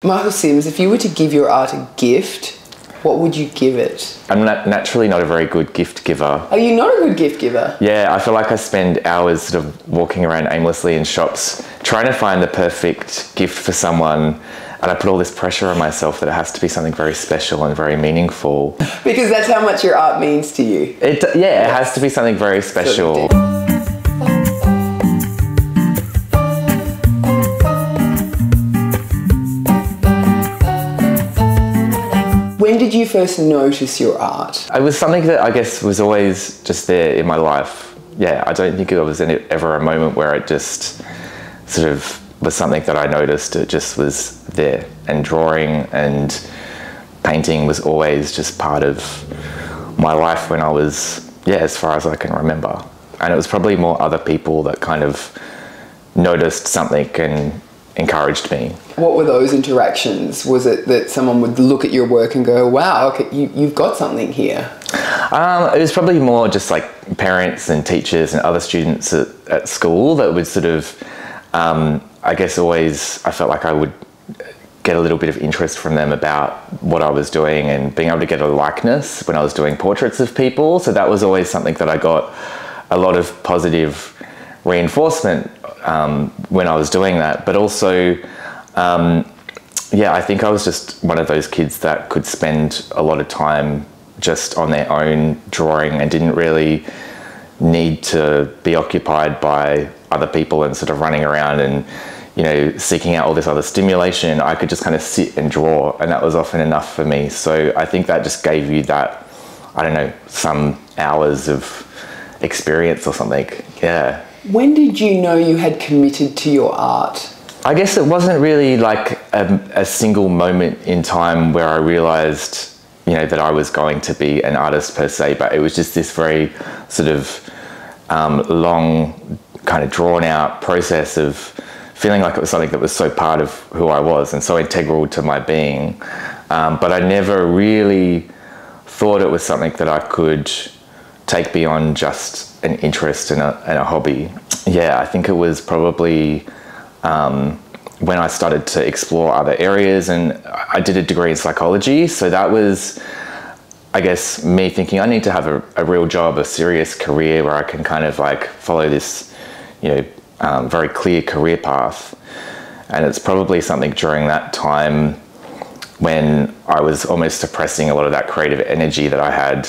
Michael Sims, if you were to give your art a gift, what would you give it? I'm naturally not a very good gift giver. Are you not a good gift giver? Yeah, I feel like I spend hours sort of walking around aimlessly in shops trying to find the perfect gift for someone, and I put all this pressure on myself that it has to be something very special and very meaningful. Because that's how much your art means to you. It has to be something very special. When did you first notice your art? It was something that I guess was always just there in my life. Yeah, I don't think there was ever a moment where it just sort of was something that I noticed. It just was there. And drawing and painting was always just part of my life when I was, as far as I can remember. And it was probably more other people that kind of noticed something and encouraged me. What were those interactions? Was it that someone would look at your work and go, wow, okay, you've got something here? It was probably more just like parents and teachers and other students at school that would sort of, I guess always, I felt like I would get a little bit of interest from them about what I was doing and being able to get a likeness when I was doing portraits of people. So that was always something that I got a lot of positive reinforcement when I was doing that. But also, I think I was just one of those kids that could spend a lot of time just on their own drawing and didn't really need to be occupied by other people and sort of running around and, you know, seeking out all this other stimulation. I could just kind of sit and draw, and that was often enough for me. So I think that just gave you that, I don't know, some hours of experience or something. Yeah. When did you know you had committed to your art? I guess it wasn't really like a single moment in time where I realized, you know, that I was going to be an artist per se, but it was just this very sort of long, kind of drawn out process of feeling like it was something that was so part of who I was and so integral to my being. But I never really thought it was something that I could take beyond just an interest and a hobby. Yeah, I think it was probably when I started to explore other areas, and I did a degree in psychology. So that was, I guess, me thinking I need to have a real job, a serious career where I can kind of like follow this, you know, very clear career path. And it's probably something during that time when I was almost suppressing a lot of that creative energy that I had,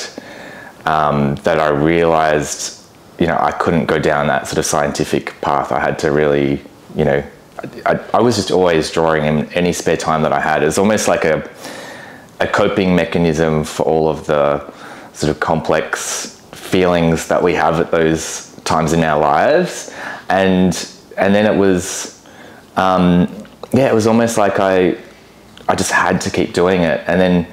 that I realized, you know, I couldn't go down that sort of scientific path. I had to really, you know, I was just always drawing in any spare time that I had. It was almost like a coping mechanism for all of the sort of complex feelings that we have at those times in our lives. And then it was, it was almost like I just had to keep doing it. And then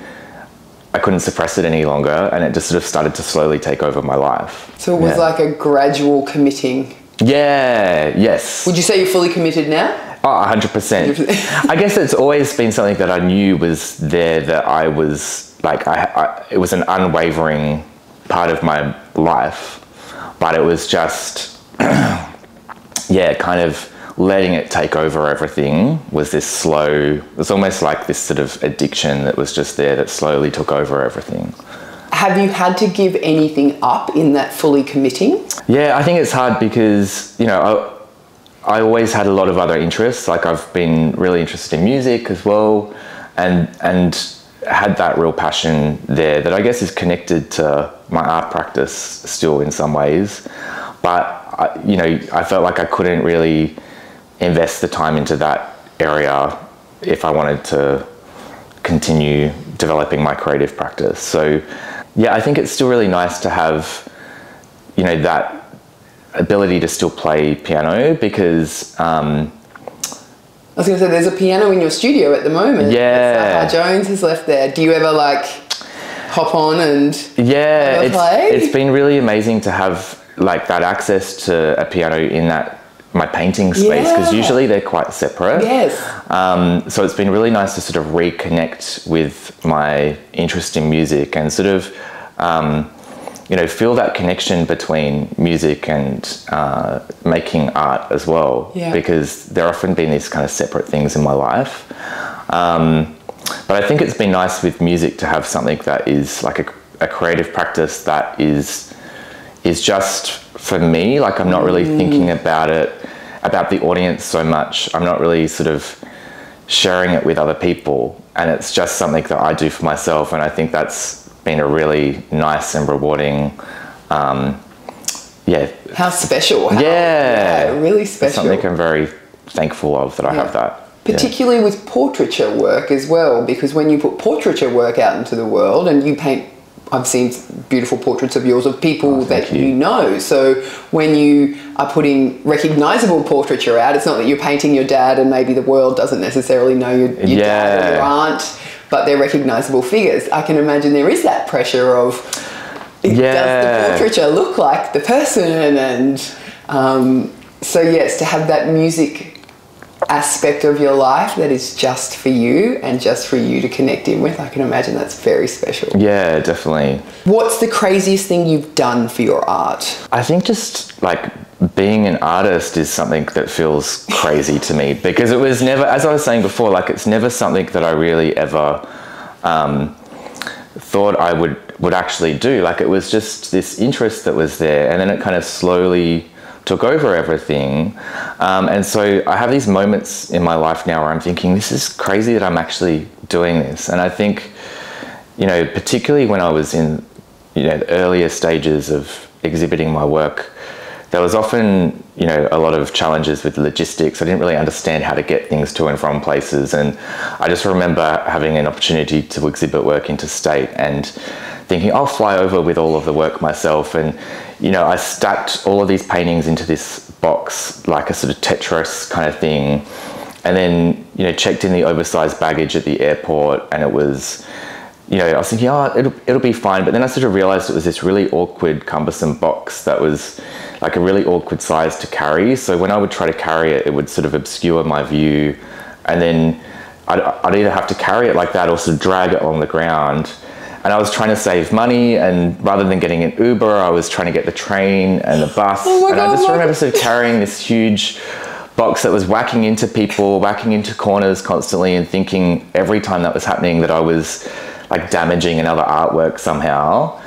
I couldn't suppress it any longer, and it just sort of started to slowly take over my life. So it was like a gradual committing. Yeah, yes. Would you say you're fully committed now? Oh, 100%. I guess it's always been something that I knew was there, that I was like, it was an unwavering part of my life, but it was just, kind of letting it take over everything was this slow, it was almost like this sort of addiction that was just there that slowly took over everything. Have you had to give anything up in that fully committing? Yeah, I think it's hard because, you know, I always had a lot of other interests. Like I've been really interested in music as well, and had that real passion there that I guess is connected to my art practice still in some ways. But, I felt like I couldn't really invest the time into that area if I wanted to continue developing my creative practice. So yeah, I think it's still really nice to have, you know, that ability to still play piano, because I was going to say, there's a piano in your studio at the moment. Yeah. Jones has left there. Do you ever like hop on and play? It's been really amazing to have like that access to a piano in my painting space, because usually they're quite separate. Yes. So it's been really nice to sort of reconnect with my interest in music and sort of, feel that connection between music and making art as well. Yeah. Because there often been these kind of separate things in my life. But I think it's been nice with music to have something that is like a creative practice that is just for me. Like I'm not really thinking about the audience so much. I'm not really sort of sharing it with other people, and it's just something that I do for myself. And I think that's been a really nice and rewarding, How special. Really special. Something I'm very thankful of that I have that. Particularly with portraiture work as well, because when you put portraiture work out into the world and you paint, I've seen beautiful portraits of yours of people that you know. So when you are putting recognisable portraiture out, it's not that you're painting your dad and maybe the world doesn't necessarily know your dad or your aunt, but they're recognisable figures. I can imagine there is that pressure of, does the portraiture look like the person? And so yes, to have that music aspect of your life that is just for you and just for you to connect in with, I can imagine that's very special. Yeah, definitely. What's the craziest thing you've done for your art? I think just like being an artist is something that feels crazy to me, because it was never, as I was saying before, like it's never something that I really ever thought I would actually do. Like it was just this interest that was there, and then it kind of slowly took over everything. And so I have these moments in my life now where I'm thinking, this is crazy that I'm actually doing this. And I think, you know, particularly when I was in, you know, the earlier stages of exhibiting my work, there was often, you know, a lot of challenges with logistics. I didn't really understand how to get things to and from places. And I just remember having an opportunity to exhibit work interstate and thinking, I'll fly over with all of the work myself. And, you know, I stacked all of these paintings into this box, like a sort of Tetris kind of thing. And then, you know, checked in the oversized baggage at the airport, and it was, you know, I was thinking, oh, it'll be fine. But then I sort of realized it was this really awkward, cumbersome box that was like a really awkward size to carry. So when I would try to carry it, it would sort of obscure my view. And then I'd either have to carry it like that or sort of drag it along the ground. And I was trying to save money, and rather than getting an Uber, I was trying to get the train and the bus. I just remember sort of carrying this huge box that was whacking into people, whacking into corners constantly, and thinking every time that was happening that I was like damaging another artwork somehow.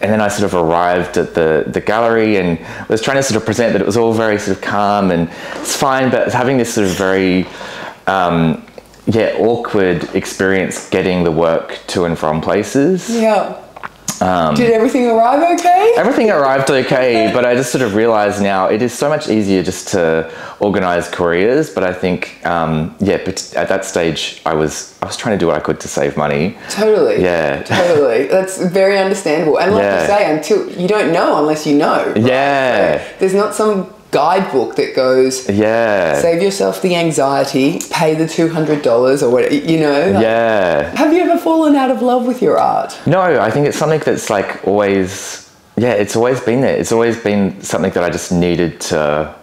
And then I sort of arrived at the gallery and was trying to sort of present that it was all very sort of calm and it's fine, but having this sort of very awkward experience getting the work to and from places. Yeah. Did everything arrive okay? Everything arrived okay, but I just sort of realized now it is so much easier just to organize couriers. But I think, but at that stage I was trying to do what I could to save money. Totally. Yeah. Totally. That's very understandable. And like you say, until you don't know unless you know. Right? Yeah. So there's not some guidebook that goes, save yourself the anxiety, pay the $200 or whatever, you know? Like, have you ever fallen out of love with your art? No, I think it's something that's like always, it's always been there. It's always been something that I just needed to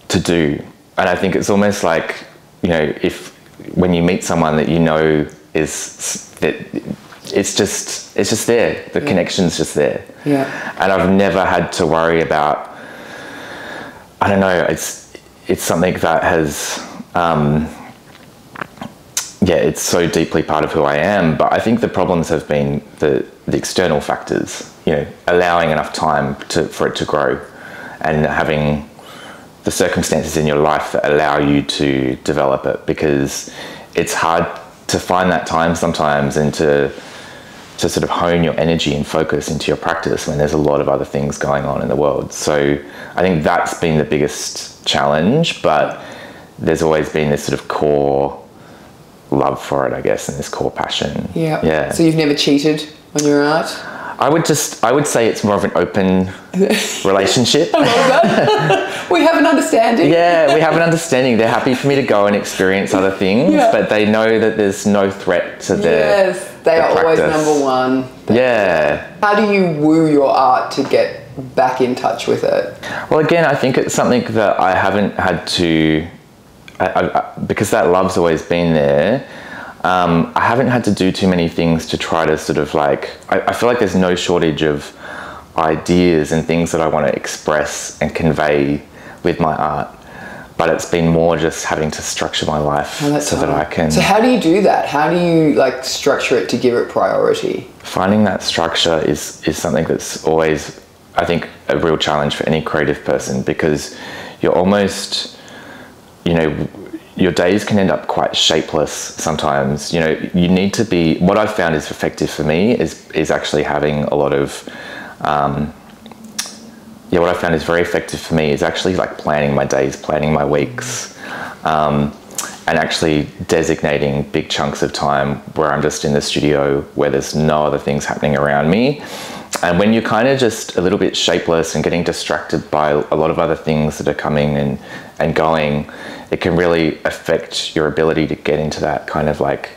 do. And I think it's almost like, you know, when you meet someone that you know it's just there. The connection's just there. Yeah. And I've never had to worry about, I don't know, it's something that has, it's so deeply part of who I am. But I think the problems have been the external factors, you know, allowing enough time for it to grow and having the circumstances in your life that allow you to develop it, because it's hard to find that time sometimes and to sort of hone your energy and focus into your practice when there's a lot of other things going on in the world. So I think that's been the biggest challenge, but there's always been this sort of core love for it, I guess, and this core passion. Yeah. So you've never cheated on your art? I would say it's more of an open relationship. I love that. We have an understanding. Yeah, we have an understanding. They're happy for me to go and experience other things, but they know that there's no threat to their they are always number one. How do you woo your art to get back in touch with it? Well, again, I think it's something that I haven't had to, because that love's always been there. I haven't had to do too many things to try to sort of like, I feel like there's no shortage of ideas and things that I want to express and convey with my art. but it's been more just having to structure my life that I can. So how do you do that? How do you like structure it to give it priority? Finding that structure is something that's always, I think, a real challenge for any creative person, because you're almost, you know, your days can end up quite shapeless sometimes. You know, you need to be, what I've found is effective for me is actually having a lot of, what I found is very effective for me is actually like planning my days, planning my weeks, and actually designating big chunks of time where I'm just in the studio, where there's no other things happening around me. And when you're kind of just a little bit shapeless and getting distracted by a lot of other things that are coming and going, it can really affect your ability to get into that kind of like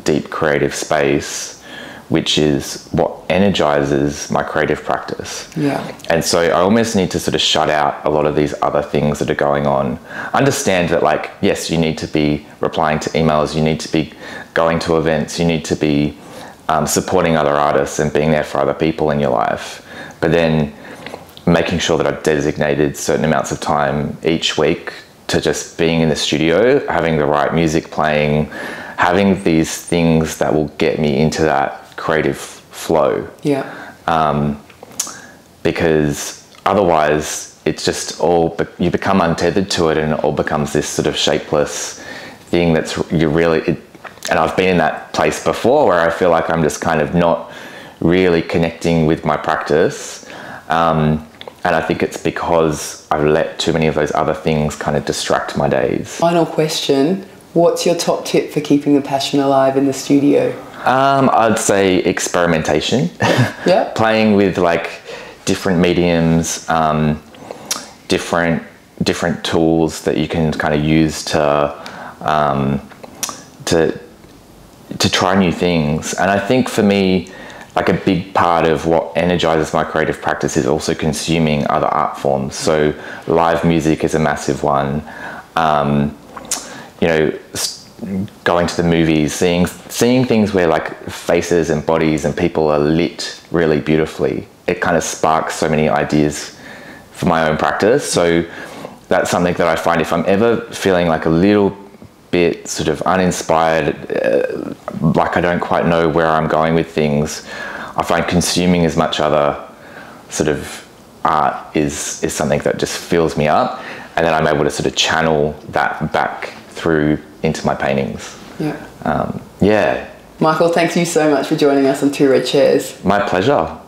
deep creative space, which is what energizes my creative practice. Yeah. And so I almost need to sort of shut out a lot of these other things that are going on. Understand that, like, yes, you need to be replying to emails, you need to be going to events, you need to be supporting other artists and being there for other people in your life. But then making sure that I've designated certain amounts of time each week to just being in the studio, having the right music playing, having these things that will get me into that creative flow. Yeah. Because otherwise it's just all, you become untethered to it, and it all becomes this sort of shapeless thing that's, and I've been in that place before where I feel like I'm just kind of not really connecting with my practice. And I think it's because I've let too many of those other things kind of distract my days. Final question. What's your top tip for keeping the passion alive in the studio? I'd say experimentation. Yeah. Playing with like different mediums, different tools that you can kind of use to try new things. And I think for me, like a big part of what energizes my creative practice is also consuming other art forms. So live music is a massive one. You know, going to the movies, seeing things where like faces and bodies and people are lit really beautifully. It kind of sparks so many ideas for my own practice. So that's something that I find, if I'm ever feeling like a little bit sort of uninspired, like I don't quite know where I'm going with things, I find consuming as much other sort of art is something that just fills me up, and then I'm able to sort of channel that back through into my paintings. Yeah. Michael, thank you so much for joining us on Two Red Chairs. My pleasure.